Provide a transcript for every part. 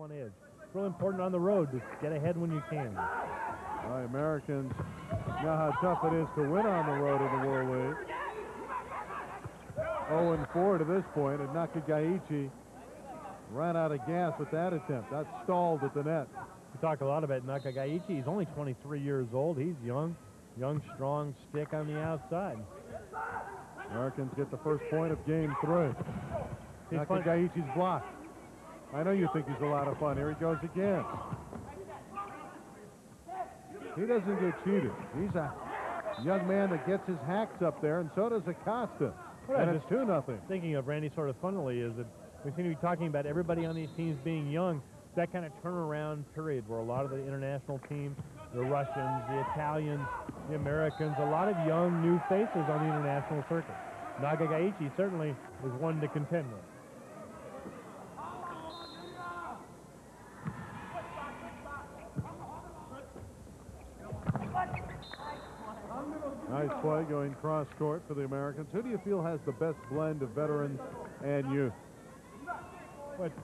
one edge. It's really important on the road to get ahead when you can. The Americans know how tough it is to win on the road in the World League. 0-4 to this point, and Nakagaichi ran out of gas with that attempt. That stalled at the net. We talk a lot about Nakagaichi. He's only 23 years old. He's young, strong stick on the outside. Americans get the first point of game 3. Nakagaichi's blocked. I know you think he's a lot of fun. Here he goes again. He doesn't get cheated. He's a young man that gets his hacks up there, and so does Acosta. And it's 2-0. Thinking of, Randy, sort of funnily, is that we seem to be talking about everybody on these teams being young. That kind of turnaround period where a lot of the international teams, the Russians, the Italians, the Americans, a lot of young new faces on the international circuit. Nakagaichi certainly is one to contend with. Nice play going cross court for the Americans. Who do you feel has the best blend of veterans and youth? Well, it's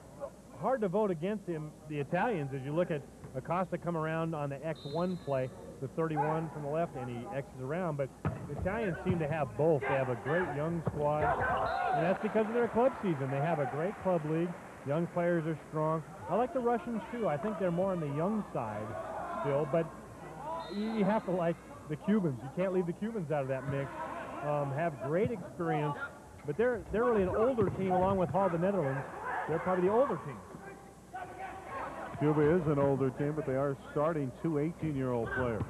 hard to vote against the Italians as you look at Acosta come around on the X1 play, the 31 from the left, and he X's around. But the Italians seem to have both. They have a great young squad, and that's because of their club season. They have a great club league. Young players are strong. I like the Russians, too. I think they're more on the young side still, but you have to like the Cubans. You can't leave the Cubans out of that mix. Have great experience, but they're really an older team along with all the Netherlands. They're probably the older team. Cuba is an older team, but they are starting 2 18-year-old players.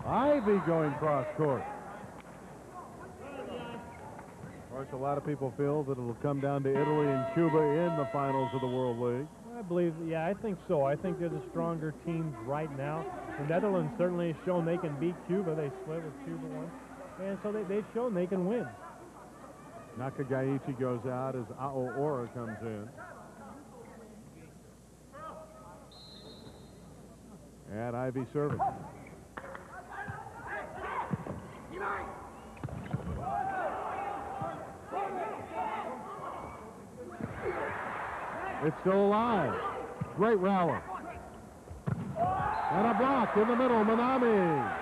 Ivy going cross court. Of course, a lot of people feel that it'll come down to Italy and Cuba in the finals of the World League. I believe, yeah, I think so. I think they're the stronger teams right now. The Netherlands certainly have shown they can beat Cuba. They split with Cuba once, and so they've shown they can win. Nakagaichi goes out as Aoora comes in. And Ivy serving. It's still alive. Great rally. And a block in the middle, Manami.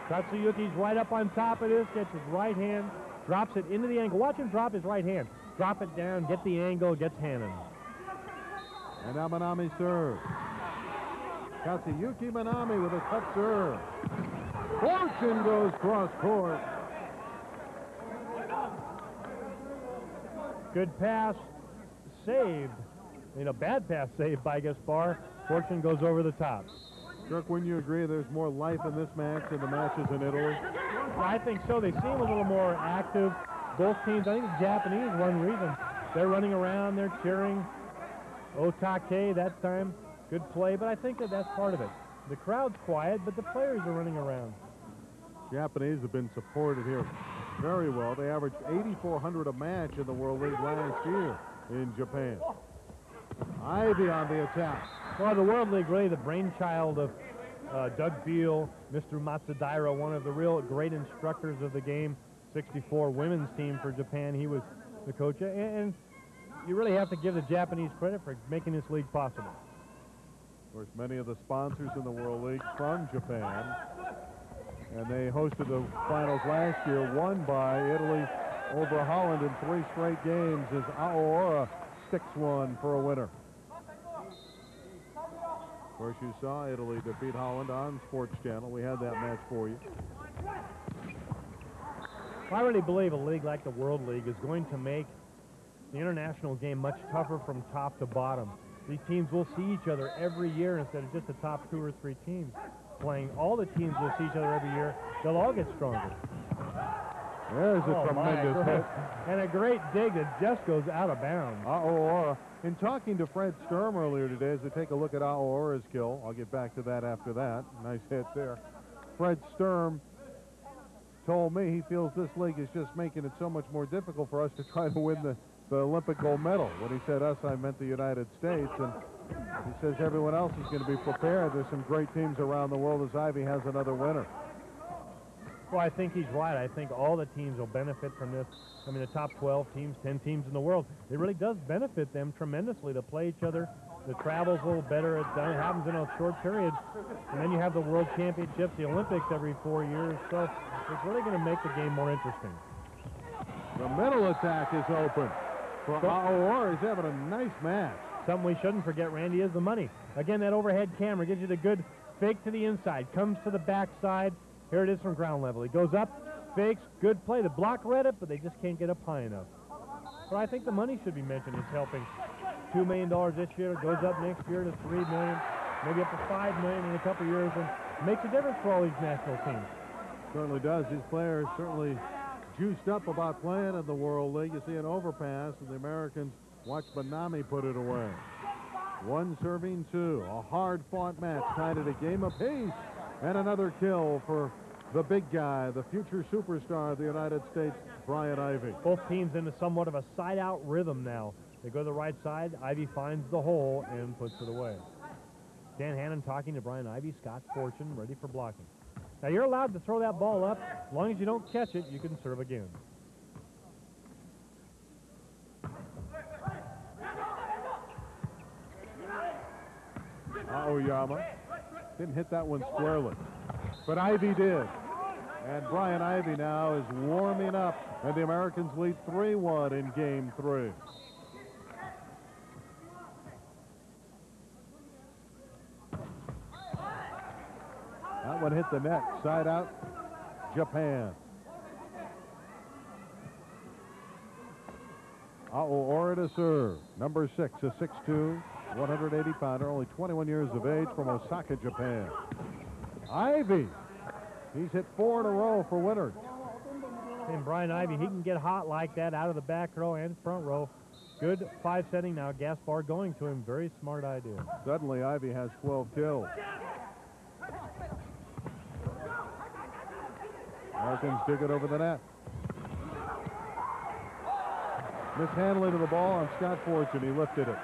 Tatsuyuki's right up on top of this, gets his right hand, drops it into the angle. Watch him drop his right hand. Drop it down, get the angle, gets Hannon. And now Manami serves. Katsuyuki Manami with a tough serve. Fortune goes cross court. Good pass, saved. Bad pass saved by Gaspar. Fortune goes over the top. Kirk, wouldn't you agree there's more life in this match than the matches in Italy? Well, I think so. They seem a little more active. Both teams, I think the Japanese, one reason. They're running around, they're cheering. Otake that time, good play, but I think that's part of it. The crowd's quiet, but the players are running around. Japanese have been supported here very well. They averaged 8,400 a match in the World League last year in Japan. Ivy on the attack. Well, the World League, really the brainchild of Doug Beal, Mr. Matsudaira, one of the real great instructors of the game, 64 women's team for Japan. He was the coach, and you really have to give the Japanese credit for making this league possible. Of course, many of the sponsors in the World League from Japan, and they hosted the finals last year, won by Italy over Holland in 3 straight games as Aoora sticks one for a winner. Of course, you saw Italy defeat Holland on Sports Channel. We had that match for you. I really believe a league like the World League is going to make the international game much tougher from top to bottom. These teams will see each other every year instead of just the top 2 or 3 teams playing. All the teams will see each other every year. They'll all get stronger. There's a tremendous hit. And a great dig that just goes out of bounds. Aoora. In talking to Fred Sturm earlier today, as we take a look at Aora's kill, I'll get back to that after that. Nice hit there. Fred Sturm told me he feels this league is just making it so much more difficult for us to try to win the Olympic gold medal. When he said us, I meant the United States. And he says everyone else is going to be prepared. There's some great teams around the world as Ivy has another winner. Well, I think he's right. I think all the teams will benefit from this. I mean, the top 12 teams, 10 teams in the world, it really does benefit them tremendously to play each other. The travel's a little better. It happens in a short period. And then you have the World Championships, the Olympics every 4 years. So it's really going to make the game more interesting. The middle attack is open for Aouar. He's having a nice match. Something we shouldn't forget, Randy, is the money. Again, that overhead camera gives you the good fake to the inside, comes to the backside. Here it is from ground level. He goes up, fakes, good play. The block read it, but they just can't get up high enough. But I think the money should be mentioned. It's helping. $2 million this year. It goes up next year to $3 million, maybe up to $5 million in a couple of years, and makes a difference for all these national teams. Certainly does. These players certainly juiced up about playing in the World League. You see an overpass, and the Americans watch Benami put it away. 1 serving 2. A hard-fought match tied at a game apiece. And another kill for the big guy, the future superstar of the United States, Brian Ivy. Both teams into somewhat of a side-out rhythm now. They go to the right side. Ivy finds the hole and puts it away. Dan Hannon talking to Brian Ivy. Scott Fortune ready for blocking. Now, you're allowed to throw that ball up. As long as you don't catch it, you can serve again. Aoyama didn't hit that one squarely, but Ivy did. And Brian Ivy now is warming up, and the Americans lead 3-1 in Game 3. That one hit the net, side out, Japan. Aouar to serve, number 6, a 6'2", 180-pounder, only 21 years of age, from Osaka, Japan. Ivy, he's hit 4 in a row for winners. And Brian Ivy, he can get hot like that out of the back row and front row. Good 5 setting now. Gaspar going to him. Very smart idea. Suddenly, Ivy has 12 kills. Americans dig it over the net. Mishandling of the ball on Scott Fortune. He lifted it.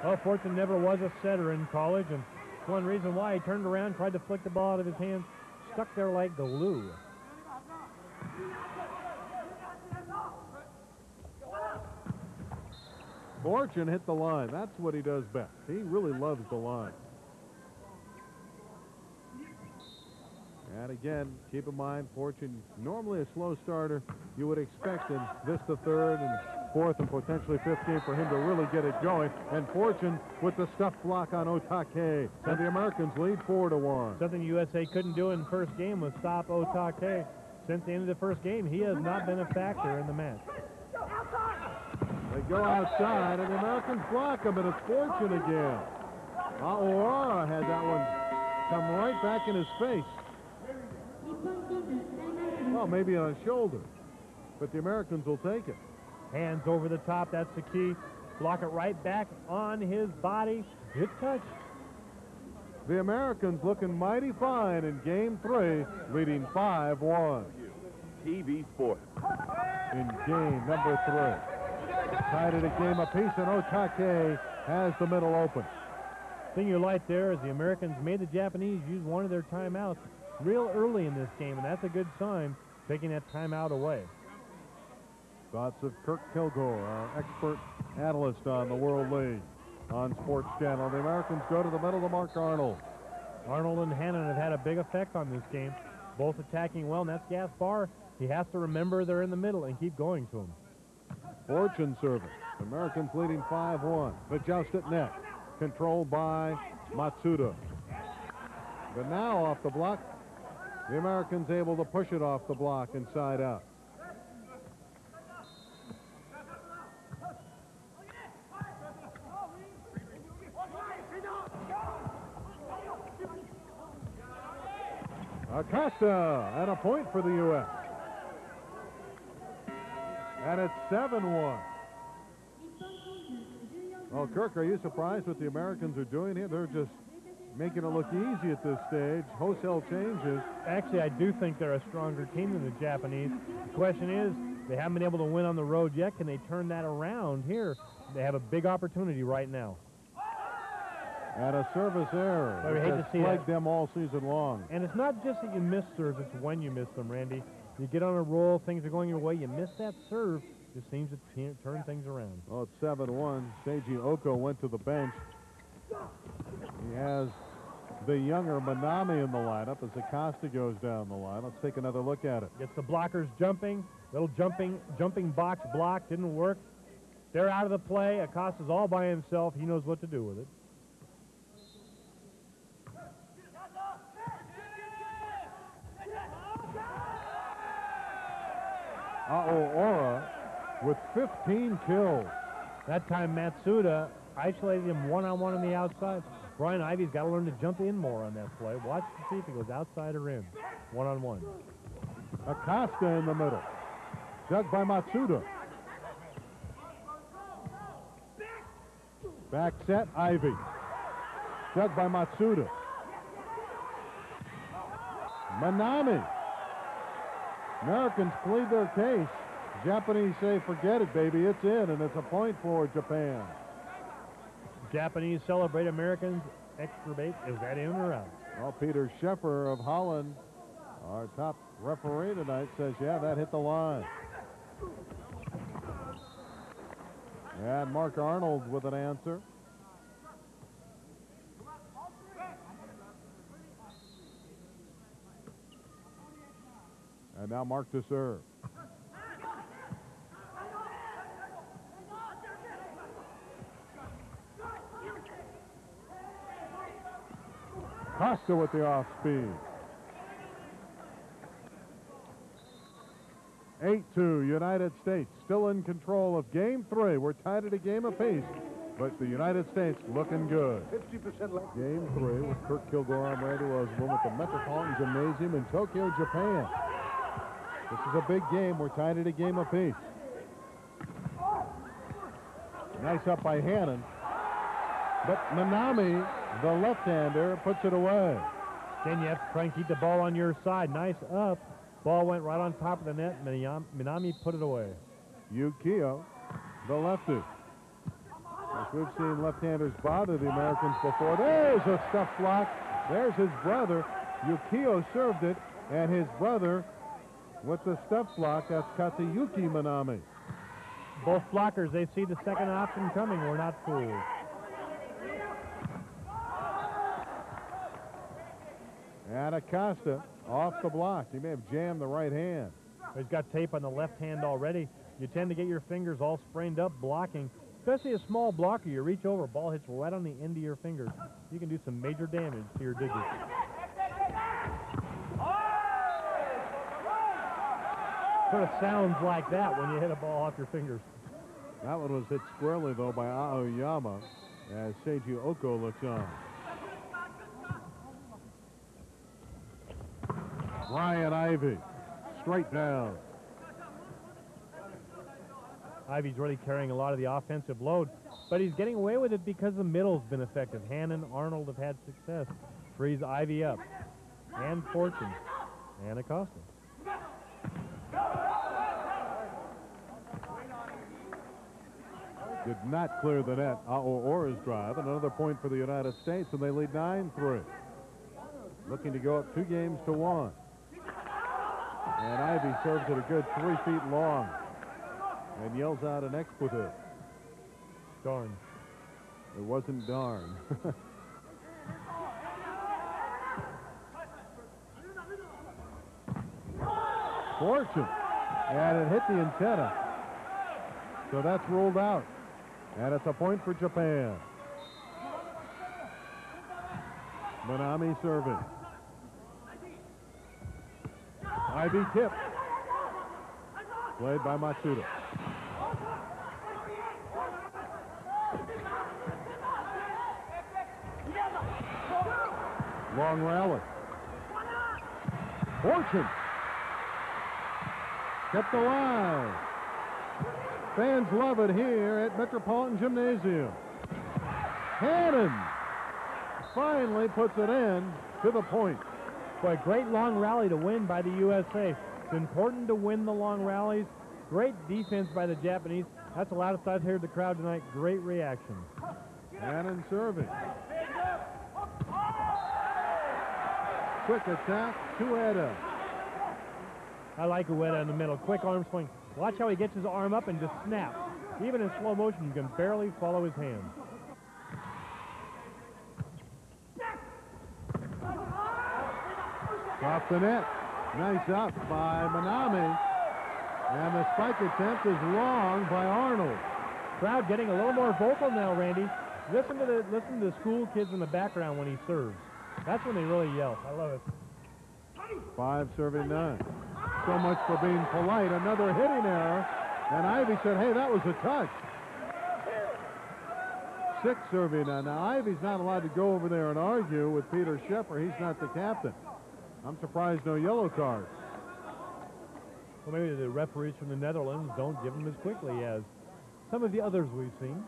Well, Fortune never was a setter in college, and that's one reason why he turned around, tried to flick the ball out of his hands, stuck there like glue. Fortune hit the line. That's what he does best. He really loves the line. And again, keep in mind, Fortune, normally a slow starter. You would expect in this, the 3rd and 4th and potentially 5th game for him to really get it going. And Fortune with the stuffed block on Otake. And the Americans lead 4-1. Something USA couldn't do in the first game was stop Otake. Since the end of the first game, he has not been a factor in the match. They go outside, and the Americans block him, and it's Fortune again. Aouar had that one come right back in his face. Well, maybe on his shoulder, but the Americans will take it. Hands over the top, that's the key. Block it right back on his body. Good touch. The Americans looking mighty fine in Game 3, leading 5-1. TV Sports. In game number 3. Tied at a game apiece, and Otake has the middle open. Thing you like there is the Americans made the Japanese use one of their timeouts real early in this game, and that's a good sign, taking that timeout away. Thoughts of Kirk Kilgore, our expert analyst on the World League on Sports Channel. The Americans go to the middle to Mark Arnold. Arnold and Hannon have had a big effect on this game, both attacking well, and that's Gaspar. He has to remember they're in the middle and keep going to him. Fortune serving. Americans leading 5-1. The joust at net, controlled by Matsuda. But now off the block, the Americans able to push it off the block and side out. Acosta, and a point for the U.S. And it's 7-1. Well, Kirk, are you surprised what the Americans are doing here? They're just making it look easy at this stage. Wholesale changes. Actually, I do think they're a stronger team than the Japanese. The question is, they haven't been able to win on the road yet. Can they turn that around here? They have a big opportunity right now. And a service error. But we hate to see plagued that. them all season long. And it's not just that you miss serves, it's when you miss them, Randy. You get on a roll, things are going your way, you miss that serve, just seems to turn things around. Oh, it's 7-1. Seiji Oko went to the bench. He has the younger Manami in the lineup as Acosta goes down the line. Let's take another look at it. Gets the blockers jumping. Little jumping box block. Didn't work. They're out of the play. Acosta's all by himself. He knows what to do with it. Aoora with 15 kills. That time Matsuda isolated him one-on-one on the outside. Brian Ivey's got to learn to jump in more on that play. Watch to see if he goes outside or in. One-on-one. Acosta in the middle. Dug by Matsuda. Back set, Ivey. Dug by Matsuda. Manami. Americans plead their case. Japanese say, forget it, baby, it's in, and it's a point for Japan. Japanese celebrate, Americans exturbate. Is that in or out? Well, Peter Scheffer of Holland, our top referee tonight, says, yeah, that hit the line. And Mark Arnold with an answer. And now Mark to serve. Costa with the off speed. 8-2 United States still in control of game 3. We're tied at a game apiece, but the United States looking good. 50% left. Game 3 with Kurt Kilgore. I'm Randy Rosenblum at the Metropolitan Gymnasium in Tokyo, Japan. This is a big game. We're tied at a game apiece. Nice up by Hannon. But Manami, the left-hander, puts it away. Again, you have to try and keep the ball on your side. Nice up. Ball went right on top of the net. Manami put it away. Yukio, the lefty. As we've seen left-handers bother the Americans before. There's a stuff block. There's his brother. Yukio served it, and his brother with the stuff block. That's Katsuyuki Manami. Both blockers, they see the second option coming. We're not fooled. And Acosta off the block. He may have jammed the right hand. He's got tape on the left hand already. You tend to get your fingers all sprained up blocking, especially a small blocker. You reach over, ball hits right on the end of your fingers. You can do some major damage to your digits. Sort of sounds like that when you hit a ball off your fingers. That one was hit squarely, though, by Aoyama as Seiji Oko looks on. Ryan Ivey, straight down. Ivey's really carrying a lot of the offensive load, but he's getting away with it because the middle's been effective. Hannon, Arnold have had success. Frees Ivey up. And Fortune. And Acosta. Did not clear the net. Aoura's drive. Another point for the United States, and they lead 9-3. Looking to go up 2-1. And Ivey serves it a good 3 feet long and yells out an expletive. Darn. It wasn't darn. Fortune. And it hit the antenna. So that's ruled out. And it's a point for Japan. Manami serving. Ivey tip. Played by Matsuda. Long rally. Fortune. Kept alive. Fans love it here at Metropolitan Gymnasium. Hannon finally puts an end to the point. Boy, great long rally to win by the USA. It's important to win the long rallies. Great defense by the Japanese. That's a lot of size here at the crowd tonight. Great reaction. Hannon serving. Quick attack to Ueda. I like Ueda in the middle. Quick arm swing. Watch how he gets his arm up and just snaps. Even in slow motion, you can barely follow his hands. Off the net. Nice up by Manami. And the spike attempt is long by Arnold. Crowd getting a little more vocal now, Randy. Listen to the school kids in the background when he serves. That's when they really yell. I love it. 5 serving 9. So much for being polite. Another hitting error. And Ivy said, hey, that was a touch. 6 serving 9. Now, Ivy's not allowed to go over there and argue with Peter Sheffer. He's not the captain. I'm surprised no yellow cards. Well, maybe the referees from the Netherlands don't give them as quickly as some of the others we've seen.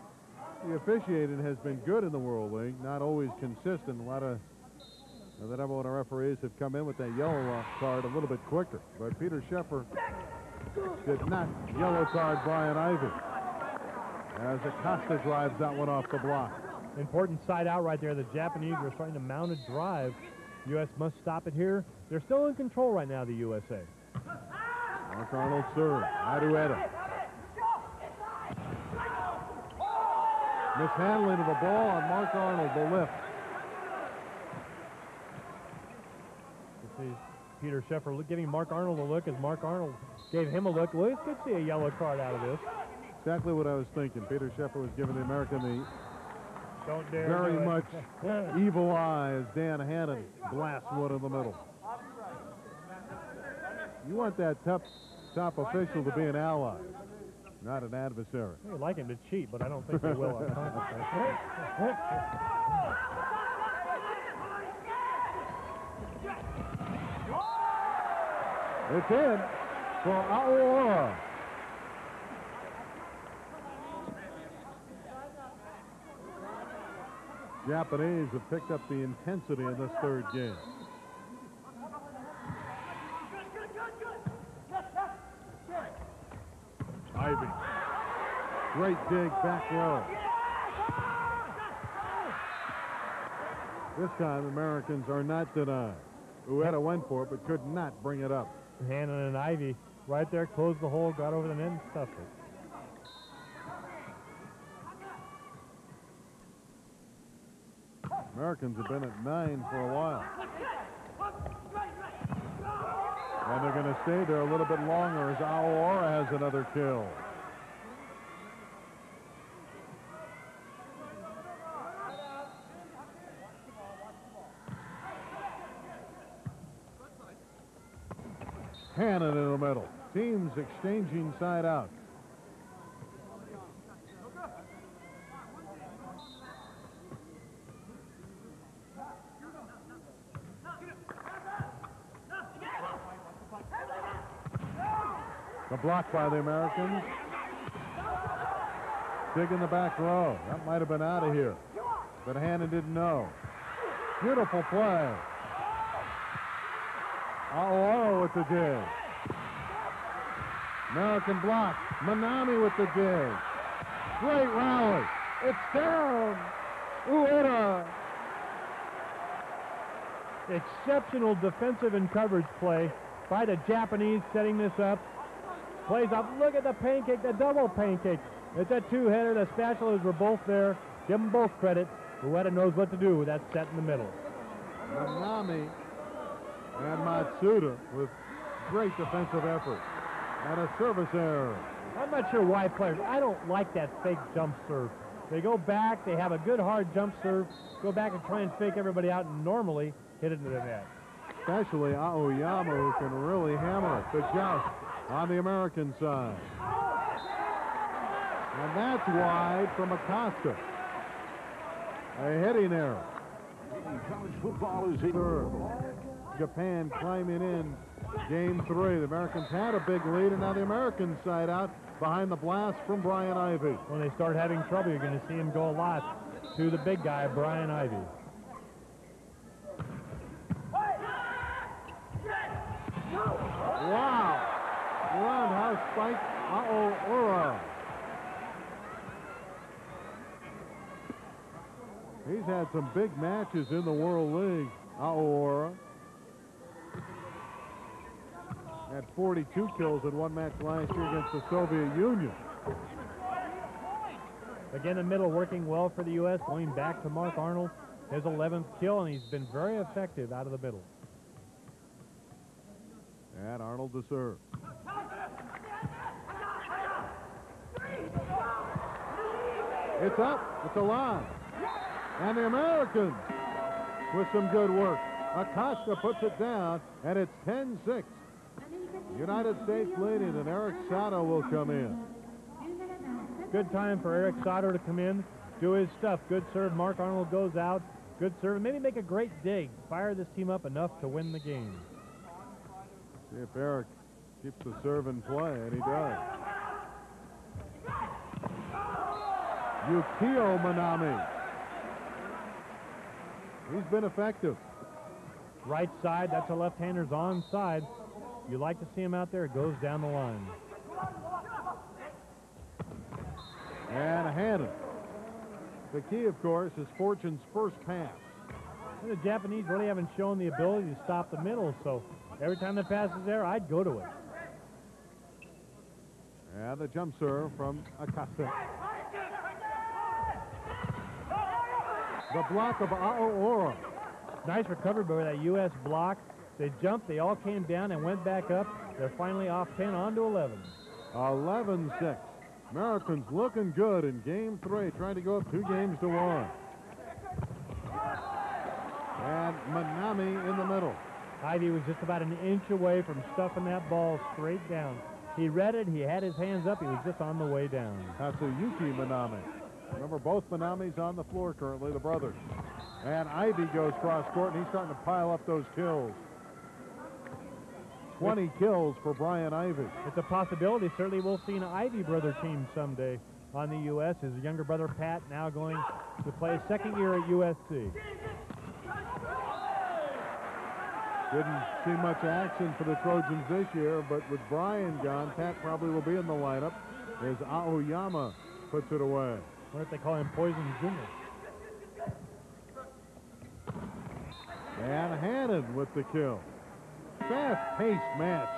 The officiating has been good in the World League, not always consistent. A lot of the number one referees have come in with that yellow card a little bit quicker. But Peter Sheffer did not yellow card Brian Ivy as Acosta drives that one off the block. Important side out right there. The Japanese are starting to mount a drive. U.S. must stop it here. They're still in control right now, the USA. Mark Arnold serve. Ueda. Mishandling of the ball on Mark Arnold, the lift. You see Peter Sheffer giving Mark Arnold a look as Mark Arnold gave him a look. Well, could see a yellow card out of this. Exactly what I was thinking. Peter Sheffer was giving the American the Don't dare very do it. much evil eye as Dan Hannon blasts one in the middle. You want that top official to be an ally, not an adversary. I'd like him to cheat, but I don't think they will. On It's in for Aoora. Japanese have picked up the intensity in this third game. Ivy. Great dig back row. This time, Americans are not denied. Ueda went for it, but could not bring it up. Hannon and Ivy right there, closed the hole, got over the net and stuffed it. Americans have been at 9 for a while. And they're going to stay there a little bit longer as Aoora has another kill. Hannon in the middle. Teams exchanging side out. The block by the Americans. Dig in the back row. That might have been out of here, but Hannon didn't know. Beautiful play. Aoora with the dig. American block. Manami with the dig. Great rally. It's down. Ueda. Exceptional defensive and coverage play by the Japanese, setting this up. Plays up. Look at the pancake, the double pancake. It's a two-header. The spatulas were both there. Give them both credit. Ueda knows what to do with that set in the middle. Manami and Matsuda with great defensive effort. And a service error. I'm not sure why players, I don't like that fake jump serve. They go back, they have a good hard jump serve, go back and try and fake everybody out and normally hit it into the net. Especially Aoyama, who can really hammer it. The joust on the American side. And that's wide from Acosta. A hitting error. College football is Third. Japan climbing in game 3. The Americans had a big lead, and now the American side out behind the blast from Brian Ivy. When they start having trouble, you're going to see him go a lot to the big guy, Brian Ivy. Wow. Roundhouse spike. Aoora. He's had some big matches in the World League. Aora had 42 kills in one match last year against the Soviet Union. Again, the middle working well for the U.S., going back to Mark Arnold. His 11th kill, and he's been very effective out of the middle. And Arnold to serve. It's up. It's alive. And the Americans with some good work. Acosta puts it down, and it's 10-6. United States leading, and Eric Sato will come in. Good time for Eric Sato to come in, do his stuff. Good serve. Mark Arnold goes out. Good serve. Maybe make a great dig. Fire this team up enough to win the game. See if Eric keeps the serve in play, and he does. Yukio Manami. He's been effective. Right side, that's a left-hander's onside. You like to see him out there, it goes down the line. And a handle. The key, of course, is Fortune's first pass. And the Japanese really haven't shown the ability to stop the middle, so every time the pass is there, I'd go to it. And the jump serve from Acosta. The block of Aoora. Nice recovery by that U.S. block. They jumped, they all came down and went back up. They're finally off 10 on to 11. 11-6. Americans looking good in game 3, trying to go up 2 games to 1. And Manami in the middle. Ivy was just about an inch away from stuffing that ball straight down. He read it, he had his hands up, he was just on the way down. Tatsuyuki Manami. Remember, both Manamis on the floor currently, the brothers. And Ivy goes cross-court, and he's starting to pile up those kills. 20 kills for Brian Ivy. It's a possibility. Certainly we'll see an Ivy brother team someday on the U.S. His younger brother, Pat, now going to play his second year at USC. Didn't see much action for the Trojans this year, but with Brian gone, Pat probably will be in the lineup as Aoyama puts it away. I wonder if they call him Poison Jr. And Hannon with the kill. Fast-paced match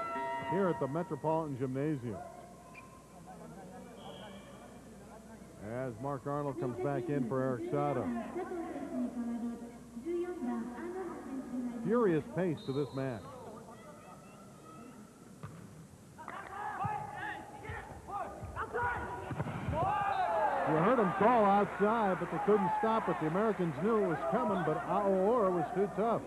here at the Metropolitan Gymnasium. As Mark Arnold comes back in for Eric Sato. Furious pace to this match. You heard him call outside, but they couldn't stop it. The Americans knew it was coming, but Aoora was too tough.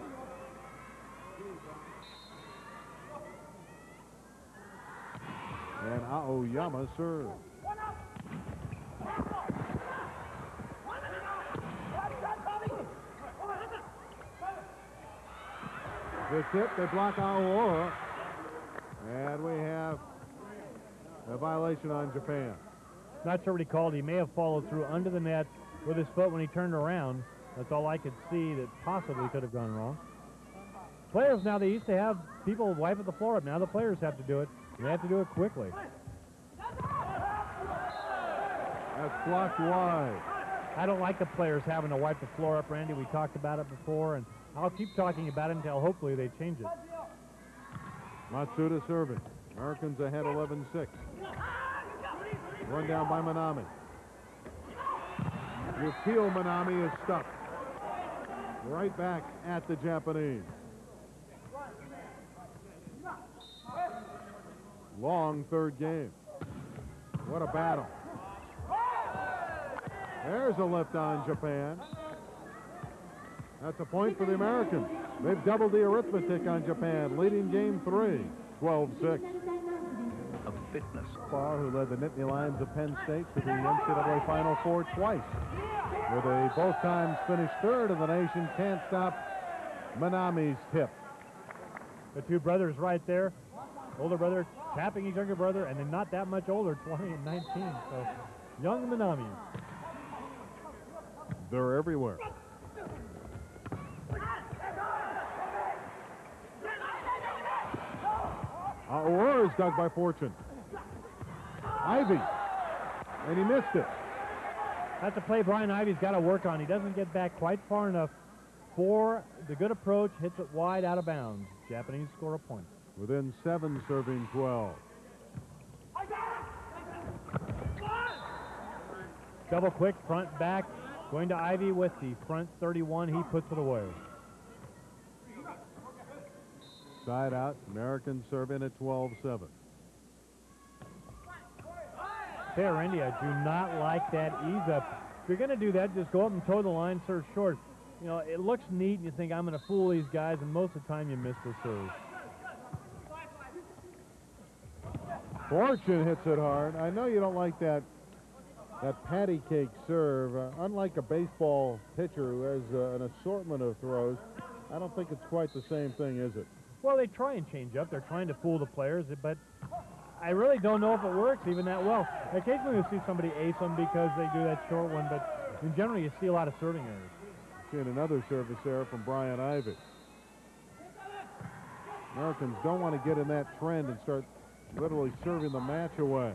And Aoyama serves. The tip, they block Aoora. And we have a violation on Japan. Not sure what he called. He may have followed through under the net with his foot when he turned around. That's all I could see that possibly could have gone wrong. Players now, they used to have people wiping the floor up. Now the players have to do it. They have to do it quickly. That's blocked wide. I don't like the players having to wipe the floor up, Randy. We talked about it before, and I'll keep talking about it until hopefully they change it. Matsuda serving. Americans ahead 11-6. Run down by Manami. Yukio Manami is stuck. Right back at the Japanese. Long third game. What a battle. There's a lift on Japan. That's a point for the Americans. They've doubled the arithmetic on Japan, leading game 3, 12-6. Of fitness. Barr, who led the Nittany Lions of Penn State to the NCAA Final Four twice. With a both times finished third in the nation, can't stop Manami's tip. The two brothers right there. Older brother tapping his younger brother, and then not that much older, 20 and 19. So young Manami. They're everywhere. Aoora is dug by Fortune. Ivy. And he missed it. That's a play Brian Ivey's got to work on. He doesn't get back quite far enough for the good approach, hits it wide out of bounds. Japanese score a point. Within 7, serving 12. Double quick, front, back. Going to Ivey with the front 31. He puts it away. Side out. Americans serve in at 12-7. Fair India do not like that ease up. If you're going to do that, just go up and toe the line, serve short. You know, it looks neat, and you think, I'm going to fool these guys, and most of the time you miss the serve. Fortune hits it hard. I know you don't like that patty cake serve. Unlike a baseball pitcher who has an assortment of throws, I don't think it's quite the same thing, is it? Well, they try and change up. They're trying to fool the players, but I really don't know if it works even that well. Occasionally you'll see somebody ace them because they do that short one, but in general you see a lot of serving errors. Seeing another service error from Brian Ivey. Americans don't want to get in that trend and start literally serving the match away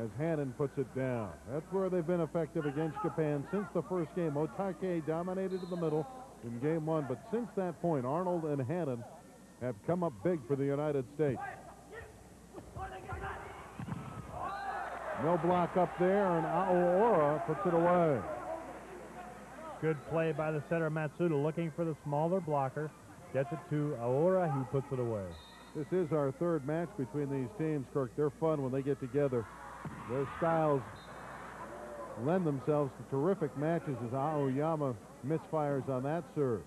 as Hannon puts it down. That's where they've been effective against Japan since the first game. Otake dominated in the middle in game 1, but since that point, Arnold and Hannon have come up big for the United States. No block up there, and Aoora puts it away. Good play by the setter Matsuda, looking for the smaller blocker. Gets it to Aoora, who puts it away. This is our third match between these teams, Kirk. They're fun when they get together. Their styles lend themselves to terrific matches as Aoyama misfires on that serve.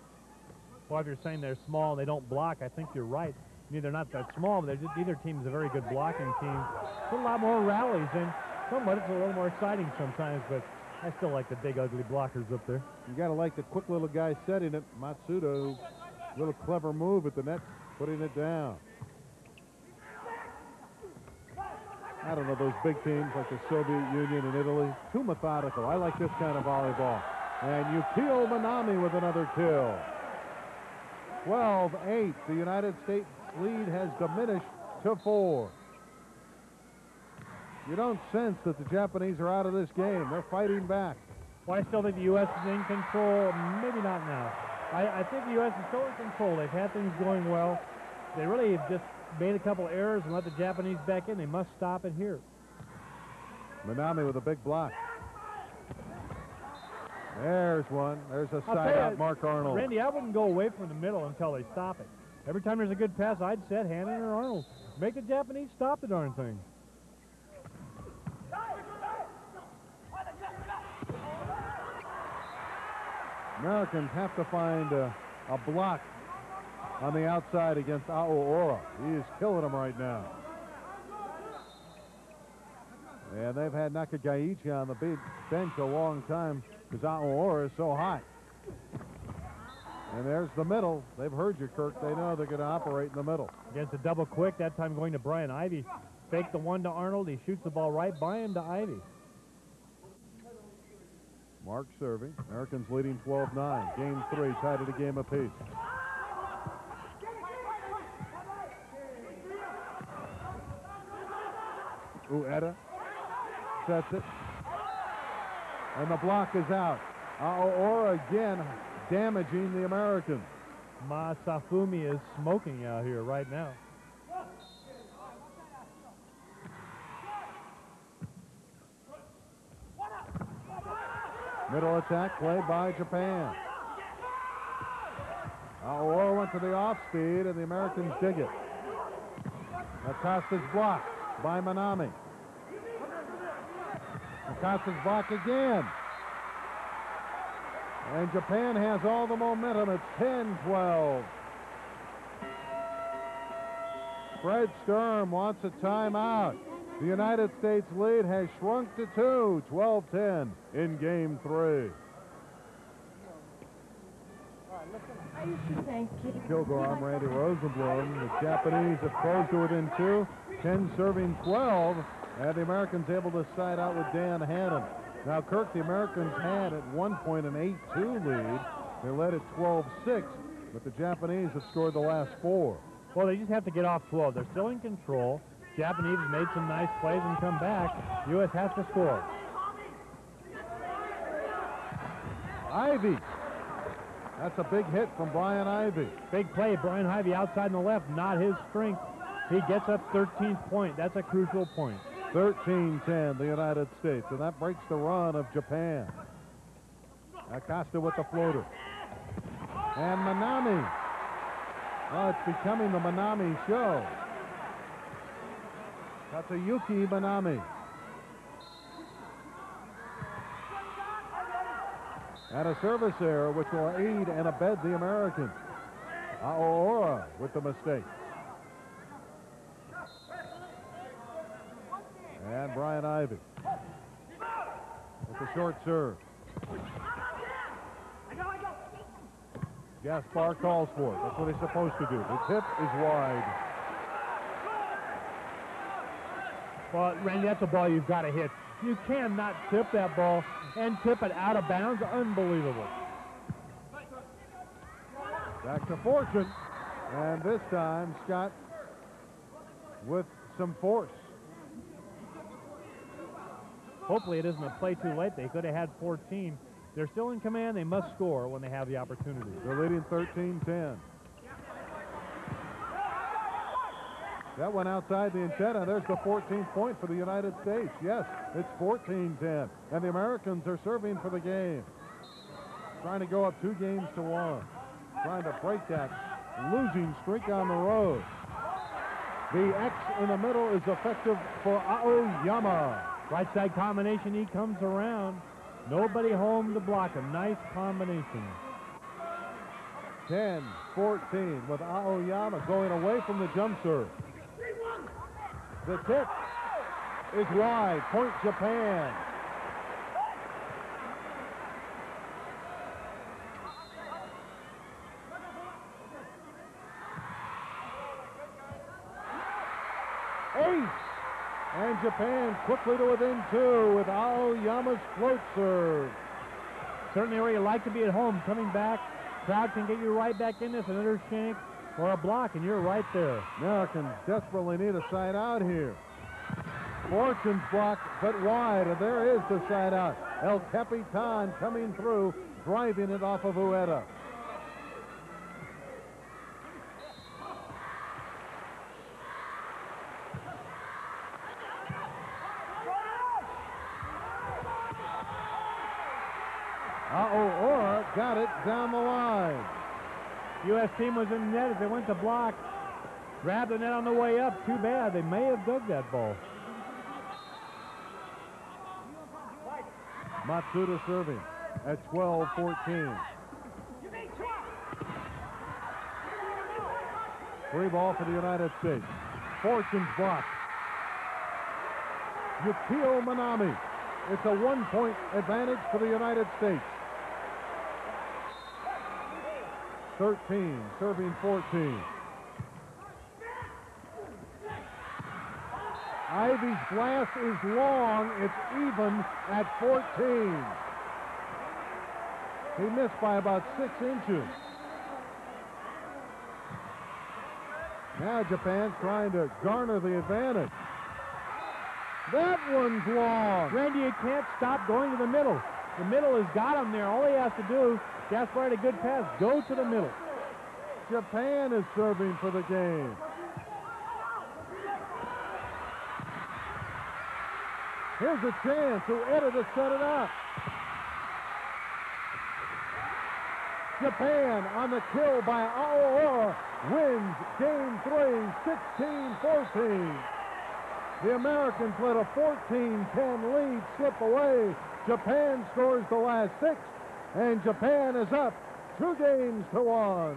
Well, if you're saying they're small, they don't block, I think you're right. I mean, they're not that small, but either team is a very good blocking team. Put a lot more rallies in. Somewhat, it's a little more exciting sometimes, but I still like the big, ugly blockers up there. You got to like the quick little guy setting it. Matsuda, little clever move at the net, putting it down. I don't know, those big teams like the Soviet Union and Italy, too methodical. I like this kind of volleyball. And Yukio Manami with another kill. 12-8. The United States lead has diminished to 4. You don't sense that the Japanese are out of this game. They're fighting back. Well, I still think the U.S. is in control. Maybe not now. I think the U.S. is still in control. They've had things going well. They really have just made a couple errors and let the Japanese back in. They must stop it here. Manami with a big block. There's one. There's a side out, Mark Arnold. Randy, I wouldn't go away from the middle until they stop it. Every time there's a good pass, I'd set Hannon or Arnold. Make the Japanese stop the darn thing. Americans have to find a block on the outside against Aoora. He is killing them right now. And they've had Nakagaichi on the bench a long time because Aoora is so hot. And there's the middle. They've heard you, Kirk. They know they're going to operate in the middle. Against a double quick, that time going to Brian Ivey. Fake the one to Arnold. He shoots the ball right by him to Ivey. Mark serving. Americans leading 12-9. Game 3, tied at a game apiece. Ueda sets it. And the block is out. Aoora again damaging the Americans. Masafumi is smoking out here right now. Middle attack played by Japan. Aoora went to the off speed, and the Americans dig it. Acosta's blocked by Manami. Acosta's blocked again. And Japan has all the momentum. It's 10-12. Fred Sturm wants a timeout. The United States lead has shrunk to 2, 12-10 in game 3. Thank you. Kilgore arm, Randy Rosenblum. The Japanese have closed to within 2, 10 serving 12, and the Americans able to side out with Dan Hannon. Now, Kirk, the Americans had at one point an 8-2 lead. They led at 12-6, but the Japanese have scored the last 4. Well, they just have to get off 12. They're still in control. Japanese have made some nice plays and come back. U.S. has to score. Ivy. That's a big hit from Brian Ivy. Big play. Brian Ivy outside on the left, not his strength. He gets up 13th point. That's a crucial point. 13-10, the United States, and that breaks the run of Japan. Acosta with the floater. And Manami. Oh, it's becoming the Manami show. Tatsuyuki Manami. And a service error which will aid and abet the Americans. Aoora with the mistake. And Brian Ivy with the short serve. Gaspar calls for it. That's what he's supposed to do. The tip is wide. Well, Randy, that's a ball you've got to hit. You cannot tip that ball and tip it out of bounds. Unbelievable. Back to Fortune. And this time, Scott with some force. Hopefully it isn't a play too late. They could have had 14. They're still in command. They must score when they have the opportunity. They're leading 13-10. That went outside the antenna. There's the 14th point for the United States. Yes, it's 14-10. And the Americans are serving for the game. Trying to go up 2-1. Trying to break that losing streak on the road. The X in the middle is effective for Aoyama. Right side combination, he comes around. Nobody home to block him. Nice combination. 10-14 with Aoyama going away from the jump serve. The tip is wide. Point Japan. Ace! And Japan quickly to within 2 with Aoyama's float serve. Certainly where you like to be at home. Coming back, crowd can get you right back in this. Another shank or a block, and you're right there. Americans desperately need a side out here. Fortune's block, but wide, and there is the side out. El Capitan coming through, driving it off of Ueda. Aoora got it down the line. U.S. team was in net as they went to block. Grabbed the net on the way up. Too bad. They may have dug that ball. Matsuda serving at 12-14. 3 ball for the United States. Fortune's block. Yukio Manami. It's a 1-point advantage for the United States. 13, serving 14. Ivy's blast is long. It's even at 14. He missed by about 6 inches. Now Japan's trying to garner the advantage. That one's long. Randy, you can't stop going to the middle. The middle has got him there. All he has to do, Gaspar had a good pass, go to the middle. Japan is serving for the game. Here's a chance. Ueda to set it up. Japan on the kill by Aoora wins game 3, 16-14. The Americans let a 14-10 lead slip away. Japan scores the last 6, and Japan is up 2-1.